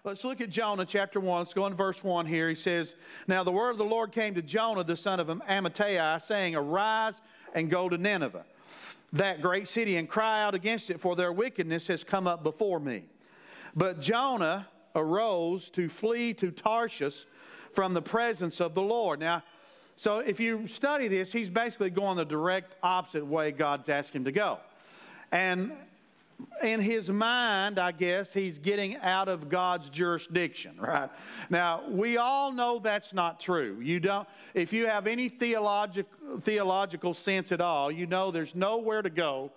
Let's look at Jonah chapter 1. Let's go in verse 1 here. He says, "Now the word of the Lord came to Jonah, the son of Amittai, saying, Arise and go to Nineveh, that great city, and cry out against it, for their wickedness has come up before me. But Jonah arose to flee to Tarshish from the presence of the Lord." Now, so if you study this, he's basically going the direct opposite way God's asked him to go. And in his mind, I guess, he's getting out of God's jurisdiction, right? Now, we all know that's not true. You don't, if you have any theological sense at all, you know there's nowhere to go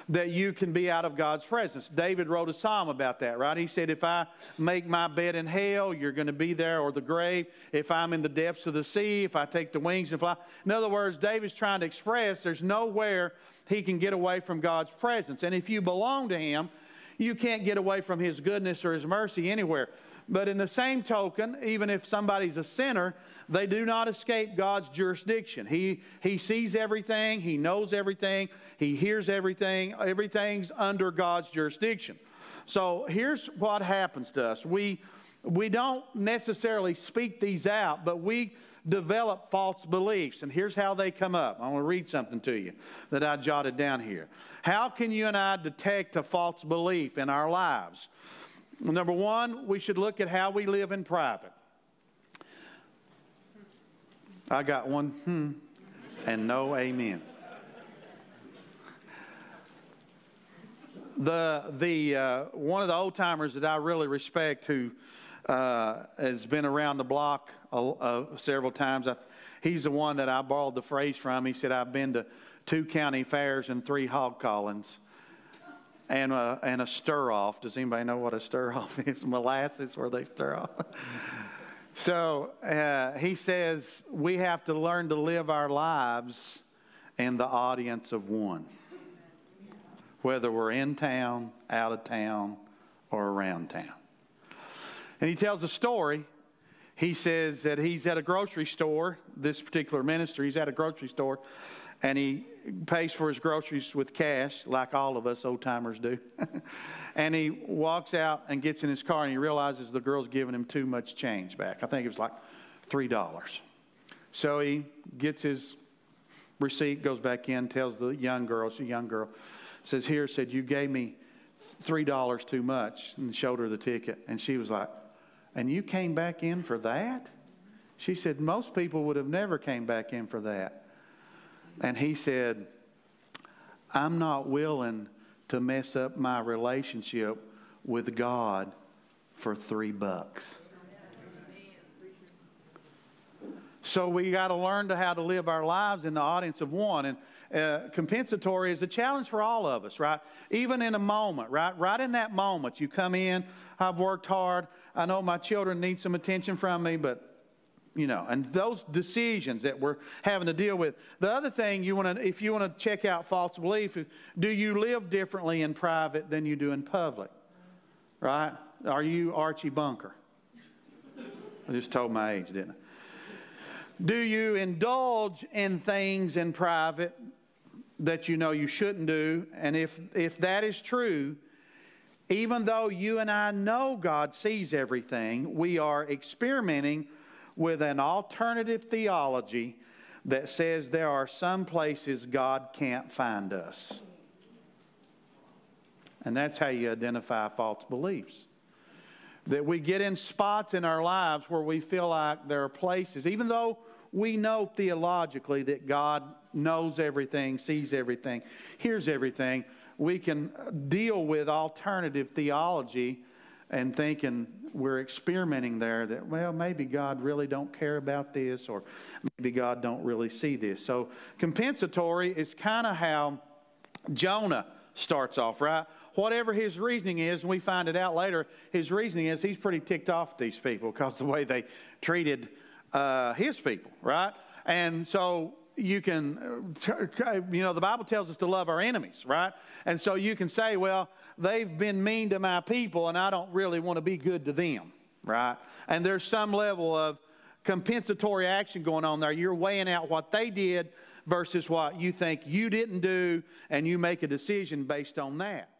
that you can be out of God's presence. David wrote a psalm about that, right? He said, if I make my bed in hell, you're going to be there, or the grave. If I'm in the depths of the sea, if I take the wings and fly. In other words, David's trying to express there's nowhere he can get away from God's presence. And if you belong to Him, you can't get away from His goodness or His mercy anywhere. But in the same token, even if somebody's a sinner, they do not escape God's jurisdiction. He sees everything. He knows everything. He hears everything. Everything's under God's jurisdiction. So here's what happens to us. We don't necessarily speak these out, but we develop false beliefs. And here's how they come up. I want to read something to you that I jotted down here. How can you and I detect a false belief in our lives? Number one, we should look at how we live in private. I got one and no amen. One of the old timers that I really respect, who has been around the block several times, he's the one that I borrowed the phrase from. He said, I've been to 2 county fairs and 3 hog callings. And a stir-off. Does anybody know what a stir-off is? Molasses, where they stir off. So he says we have to learn to live our lives in the audience of one. Whether we're in town, out of town, or around town. And he tells a story. He says that he's at a grocery store. This particular minister, he's at a grocery store. And he pays for his groceries with cash, like all of us old-timers do. And he walks out and gets in his car, and he realizes the girl's giving him too much change back. I think it was like $3. So he gets his receipt, goes back in, tells the young girl, she's a young girl, says, here, said, you gave me $3 too much, and showed her the ticket. And she was like, and you came back in for that? She said, most people would have never came back in for that. And he said, I'm not willing to mess up my relationship with God for $3. So we got to learn how to live our lives in the audience of one. And compensatory is a challenge for all of us, right? Even in a moment, right? Right in that moment, you come in, I've worked hard. I know my children need some attention from me, but you know, and those decisions that we're having to deal with. The other thing if you want to check out false belief, do you live differently in private than you do in public? Right? Are you Archie Bunker? I just told my age, didn't I? Do you indulge in things in private that you know you shouldn't do? And if that is true, even though you and I know God sees everything, we are experimenting with an alternative theology that says there are some places God can't find us. And that's how you identify false beliefs. That we get in spots in our lives where we feel like there are places, even though we know theologically that God knows everything, sees everything, hears everything, we can deal with alternative theology and thinking we're experimenting there that, well, maybe God really don't care about this, or maybe God don't really see this. So compensatory is kind of how Jonah starts off, right? Whatever his reasoning is, and we find it out later, his reasoning is he's pretty ticked off at these people because the way they treated his people, right? And so you can, the Bible tells us to love our enemies, right? And so you can say, well, they've been mean to my people and I don't really want to be good to them, right? And there's some level of compensatory action going on there. You're weighing out what they did versus what you think you didn't do, and you make a decision based on that.